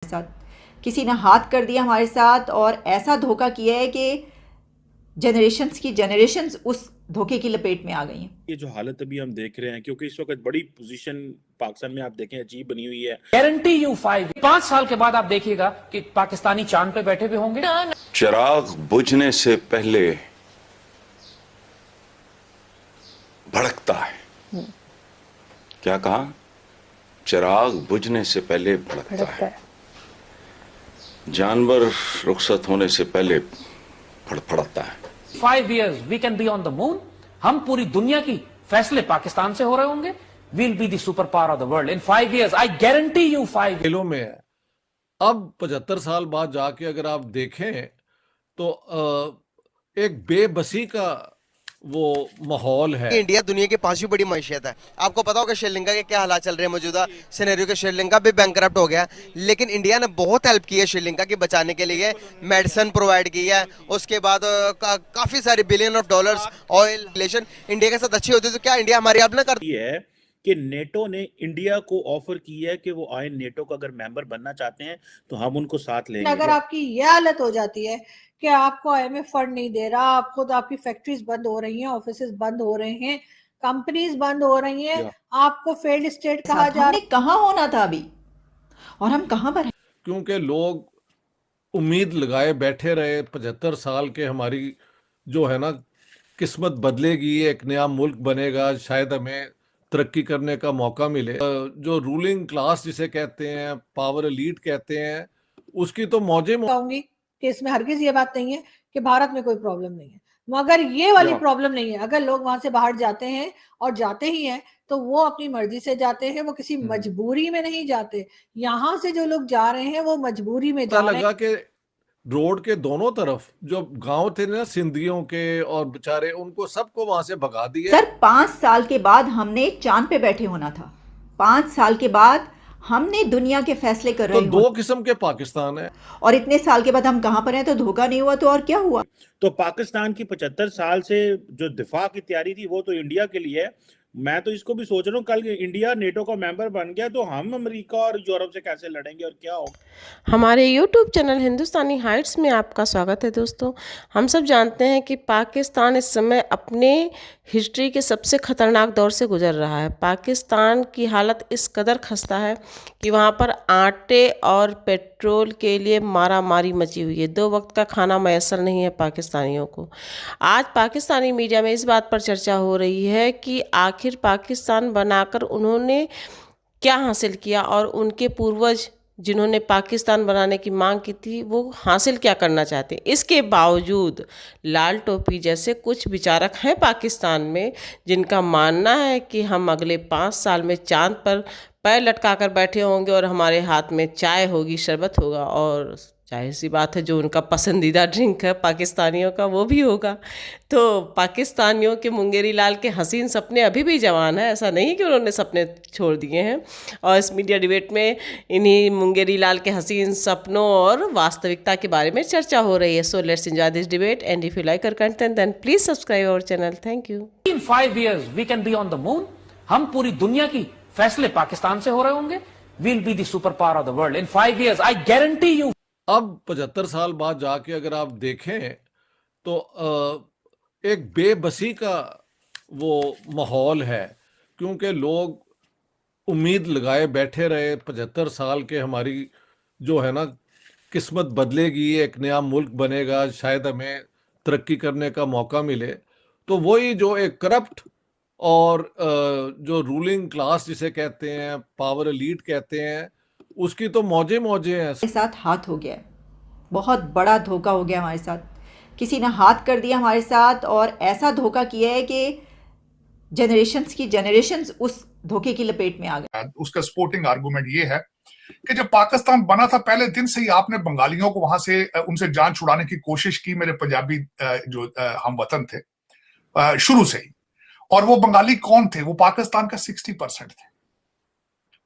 साथ। किसी ने हाथ कर दिया हमारे साथ और ऐसा धोखा किया है कि जनरेशंस उस धोखे की लपेट में आ गई हैं। ये जो हालत अभी हम देख रहे हैं, क्योंकि इस वक्त बड़ी पोजीशन पाकिस्तान में आप देखें अजीब बनी हुई है। गारंटी यू 5 साल के बाद आप देखिएगा कि पाकिस्तानी चांद पे बैठे हुए होंगे। चिराग बुझने से पहले भड़कता है। क्या कहा? चिराग बुझने से पहले भड़कता है। जानवर रुखसत होने से पहले फड़फड़ाता है। 5 years we can be on the moon. हम पूरी दुनिया की फैसले पाकिस्तान से हो रहे होंगे। We'll be the super power of the world in 5 years। I guarantee you 5 खेलों में है। अब 75 साल बाद जाके अगर आप देखें तो एक बेबसी का वो माहौल है। इंडिया दुनिया की 5वीं बड़ी मईशत है। आपको पता होगा श्रीलंका के क्या हालात चल रहे हैं मौजूदा सिनेरियो के। श्रीलंका भी बैंकरप्ट हो गया, लेकिन इंडिया ने बहुत हेल्प की है श्रीलंका की बचाने के लिए। मेडिसिन प्रोवाइड की है, उसके बाद काफी सारे billion of dollars oil relation India के साथ अच्छी होती है। तो क्या इंडिया हमारी हेल्प ना करती है कि नेटो ने इंडिया को ऑफर की है कि वो आए नेटो का अगर मेंबर बनना चाहते हैं तो हम उनको साथ लेंगे। अगर आपकी यह हालत हो जाती है कि आपको आईएमएफ फंड नहीं दे रहा, आप खुद आपकी फैक्ट्रीज बंद हो रही हैं, ऑफिसेज बंद हो रहे हैं, कंपनीज बंद हो रही हैं, आपको फेल्ड स्टेट कहा जा रहा है। कहाँ होना था अभी और हम कहाँ पर हैं? क्योंकि लोग उम्मीद लगाए बैठे रहे 75 साल के हमारी जो है ना किस्मत बदलेगी, एक नया मुल्क बनेगा, शायद हमें तरक्की करने का मौका मिले। जो रूलिंग क्लास जिसे कहते हैं, पावर एलीट कहते हैं, उसकी तो मौजे कहूंगी कि इसमें हरगिज ये बात नहीं है कि भारत में कोई प्रॉब्लम नहीं है, मगर ये वाली प्रॉब्लम नहीं है। अगर लोग वहां से बाहर जाते हैं और जाते ही हैं तो वो अपनी मर्जी से जाते हैं, वो किसी मजबूरी में नहीं जाते। यहाँ से जो लोग जा रहे हैं वो मजबूरी में जा रहे हैं। कि रोड के दोनों तरफ जो गांव थे ना सिंधियों के, और बेचारे उनको सबको वहां से भगा दिया। सर 5 साल के बाद हमने चांद पे बैठे होना था। 5 साल के बाद हमने दुनिया के फैसले कर रहे हैं। तो 2 किस्म के पाकिस्तान है और इतने साल के बाद हम कहां पर हैं? तो धोखा नहीं हुआ तो और क्या हुआ? तो पाकिस्तान की 75 साल से जो दिफा की तैयारी थी वो तो इंडिया के लिए है। मैं तो इसको भी सोच रहा हूँ कल इंडिया नेटो का मेंबर बन गया तो हम अमेरिका और यूरोप से कैसे लड़ेंगे और क्या होगा। हमारे YouTube चैनल हिंदुस्तानी हाइट्स में आपका स्वागत है दोस्तों। हम सब जानते हैं कि पाकिस्तान इस समय अपने हिस्ट्री के सबसे ख़तरनाक दौर से गुजर रहा है। पाकिस्तान की हालत इस कदर खस्ता है कि वहाँ पर आटे और पेट्रोल के लिए मारा मारी मची हुई है। 2 वक्त का खाना मैसर नहीं है पाकिस्तानियों को। आज पाकिस्तानी मीडिया में इस बात पर चर्चा हो रही है कि आखिर पाकिस्तान बनाकर उन्होंने क्या हासिल किया और उनके पूर्वज जिन्होंने पाकिस्तान बनाने की मांग की थी वो हासिल क्या करना चाहते हैं। इसके बावजूद लाल टोपी जैसे कुछ विचारक हैं पाकिस्तान में जिनका मानना है कि हम अगले 5 साल में चांद पर पैर लटका कर बैठे होंगे और हमारे हाथ में चाय होगी, शरबत होगा, और जाहिर सी बात है जो उनका पसंदीदा ड्रिंक है पाकिस्तानियों का वो भी होगा। तो पाकिस्तानियों के मुंगेरी लाल के हसीन सपने अभी भी जवान है, ऐसा नहीं कि उन्होंने सपने छोड़ दिए हैं। और इस मीडिया डिबेट में इन्हीं मुंगेरी लाल के हसीन सपनों और वास्तविकता के बारे में चर्चा हो रही है। So let's enjoy this debate and if you like our content then please subscribe our channel. Thank you. In 5 years we can be on the moon. हम पूरी दुनिया की फैसले पाकिस्तान से हो रहे होंगे। We'll be the super power of the world in 5 years। I guarantee you. अब 75 साल बाद जाके अगर आप देखें तो एक बेबसी का वो माहौल है, क्योंकि लोग उम्मीद लगाए बैठे रहे 75 साल के हमारी जो है ना किस्मत बदलेगी, एक नया मुल्क बनेगा, शायद हमें तरक्की करने का मौका मिले। तो वही जो एक करप्ट और जो रूलिंग क्लास जिसे कहते हैं, पावर एलीट कहते हैं, उसकी तो मौजे हैं। हमारे साथ हाथ हो गया है, बहुत बड़ा धोखा हो गया हमारे साथ। किसी ने हाथ कर दिया हमारे साथ और ऐसा धोखा किया है कि जनरेशंस उस धोखे की लपेट में आ गए। उसका सपोर्टिंग आर्गुमेंट ये है कि जब पाकिस्तान बना था पहले दिन से ही आपने बंगालियों को वहां से उनसे जान छुड़ाने की कोशिश की। मेरे पंजाबी जो हम वतन थे शुरू से ही, और वो बंगाली कौन थे? वो पाकिस्तान का 60% थे।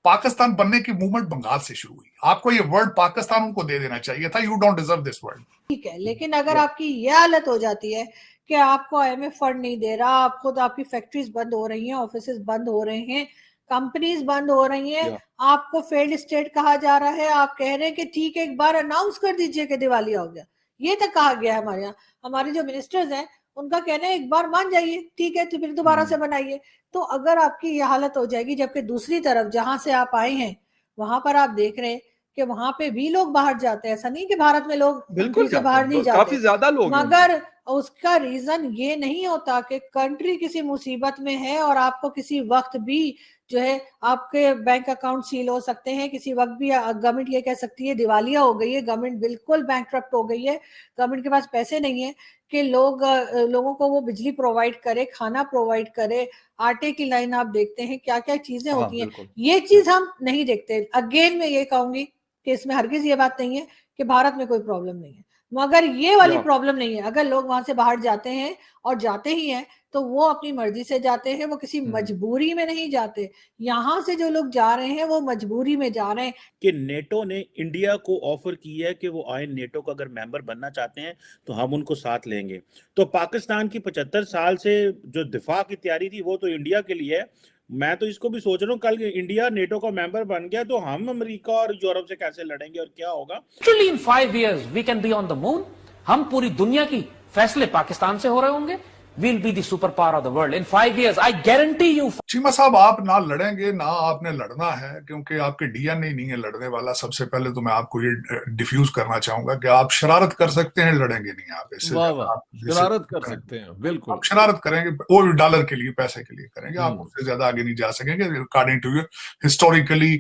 पाकिस्तान बनने की मूवमेंट बंगाल से शुरू हुई। आपको ये वर्ड पाकिस्तान उनको दे देना चाहिए था। You don't deserve this word. ठीक है, लेकिन अगर आपकी यह हालत हो जाती है कि आपको आईएमएफ फंड नहीं दे रहा, आप खुद आपकी फैक्ट्रीज बंद हो रही हैं, ऑफिसेज बंद हो रहे हैं, कंपनीज बंद हो रही हैं, आपको फेल्ड स्टेट कहा जा रहा है, आप कह रहे हैं कि ठीक है एक बार अनाउंस कर दीजिए कि दिवालिया हो गया, ये तक कहा गया है हमारे यहाँ। हमारे जो मिनिस्टर्स हैं उनका कहना है एक बार मान जाइए, ठीक है तो फिर दोबारा से बनाइए। तो अगर आपकी ये हालत हो जाएगी, जबकि दूसरी तरफ जहां से आप आए हैं वहां पर आप देख रहे हैं कि वहां पे भी लोग बाहर जाते हैं। ऐसा नहीं कि भारत में लोग बिल्कुल से बाहर नहीं जाते, काफी ज्यादा लोग हैं। मगर उसका रीजन ये नहीं होता कि कंट्री किसी मुसीबत में है और आपको किसी वक्त भी जो है आपके बैंक अकाउंट सील हो सकते हैं, किसी वक्त भी गवर्नमेंट ये कह सकती है दिवालिया हो गई है, गवर्नमेंट बिल्कुल बैंकक्रप्ट हो गई है, गवर्नमेंट के पास पैसे नहीं है कि लोगों को वो बिजली प्रोवाइड करे, खाना प्रोवाइड करे, आटे की लाइन आप देखते हैं क्या क्या चीजें होती हैं, ये चीज हम नहीं देखते। अगेन मैं ये कहूंगी कि इसमें हरगिज ये बात नहीं है कि भारत में कोई प्रॉब्लम नहीं है, मगर ये वाली प्रॉब्लम नहीं है। अगर लोग वहां से बाहर जाते हैं और जाते ही हैं तो वो अपनी मर्जी से जाते हैं, वो किसी मजबूरी में नहीं जाते। यहाँ से जो लोग जा रहे हैं वो मजबूरी में जा रहे हैं। कि नेटो ने इंडिया को ऑफर की है कि वो आए नेटो का अगर मेंबर बनना चाहते हैं तो हम उनको साथ लेंगे। तो पाकिस्तान की 75 साल से जो दिफा की तैयारी थी वो तो इंडिया के लिए है। मैं तो इसको भी सोच रहा हूँ कल इंडिया नेटो का मेंबर बन गया तो हम अमेरिका और यूरोप से कैसे लड़ेंगे और क्या होगा। Literally in 5 years we can be on the moon. हम पूरी दुनिया की फैसले पाकिस्तान से हो रहे होंगे। We'll be the superpower of the world in 5 years. I guarantee you. Cheema साहब, आप ना लड़ेंगे ना आपने लड़ना है, क्योंकि आपके डीएनए नहीं है लड़ने वाला। सबसे पहले तो मैं आपको ये डिफ्यूज करना चाहूंगा कि आप शरारत कर सकते हैं, लड़ेंगे नहीं आप। इससे शरारत कर सकते हैं, बिल्कुल आप शरारत करेंगे, वो भी डॉलर के लिए, पैसे के लिए करेंगे, आप उससे ज्यादा आगे नहीं जा सकेंगे। According to you historically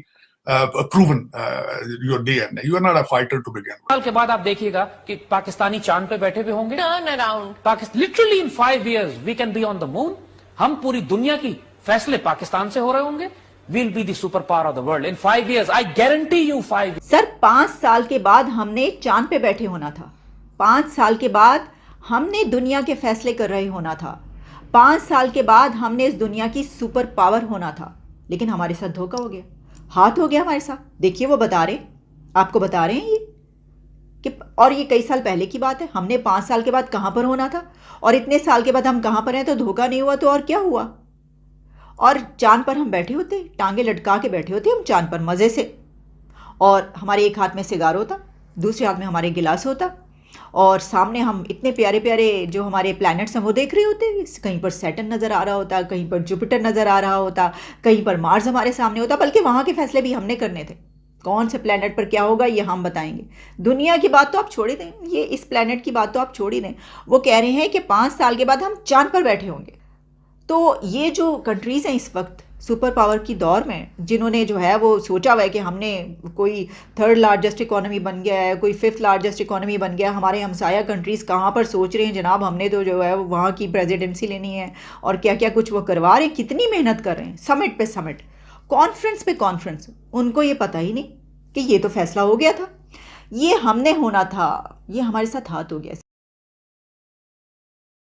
proven your DNA. You are not a fighter to begin with. साल के बाद आप देखिएगा कि पाकिस्तानी चांद पे बैठे हुए होंगे। Turn around. Literally in 5 years we can be on the moon. हम पूरी दुनिया की फैसले पाकिस्तान से हो रहे होंगे। We'll be the superpower of the world in 5 years. I guarantee you 5 years. Sir 5 साल के बाद हमने चांद पे बैठे होना था। 5 साल के बाद हमने दुनिया के फैसले कर रहे होना था। 5 साल के बाद हमने इस दुनिया की सुपर पावर होना था। लेकिन हमारे साथ धोखा हो गया, हाथ हो गया हमारे साथ। देखिए वो बता रहे, आपको बता रहे हैं ये कि, और ये कई साल पहले की बात है। हमने 5 साल के बाद कहां पर होना था और इतने साल के बाद हम कहां पर हैं। तो धोखा नहीं हुआ तो और क्या हुआ। और चांद पर हम बैठे होते, टांगे लटका के बैठे होते हम चांद पर मजे से, और हमारे एक हाथ में सिगार होता, दूसरे हाथ में हमारे गिलास होता, और सामने हम इतने प्यारे प्यारे जो हमारे प्लैनेट्स हैं वो देख रहे होते। कहीं पर सैटर्न नज़र आ रहा होता, कहीं पर जुपिटर नज़र आ रहा होता, कहीं पर मार्स हमारे सामने होता। बल्कि वहाँ के फैसले भी हमने करने थे, कौन से प्लैनेट पर क्या होगा ये हम बताएंगे। दुनिया की बात तो आप छोड़ ही दें, ये इस प्लैनेट की बात तो आप छोड़ ही दें। वो कह रहे हैं कि 5 साल के बाद हम चांद पर बैठे होंगे। तो ये जो कंट्रीज़ हैं इस वक्त सुपर पावर की दौर में, जिन्होंने जो है वो सोचा हुआ है कि हमने कोई 3rd लार्जेस्ट इकोनॉमी बन गया है, कोई 5th लार्जेस्ट इकोनॉमी बन गया। हमारे हमसाया कंट्रीज़ कहाँ पर सोच रहे हैं जनाब हमने तो जो है वो वहाँ की प्रेसिडेंसी लेनी है, और क्या क्या कुछ वो करवा रहे हैं, कितनी मेहनत कर रहे हैं, समिट पे समिट, कॉन्फ्रेंस पे कॉन्फ्रेंस। उनको ये पता ही नहीं कि ये तो फैसला हो गया था, ये हमने होना था, ये हमारे साथ हाथ हो गया।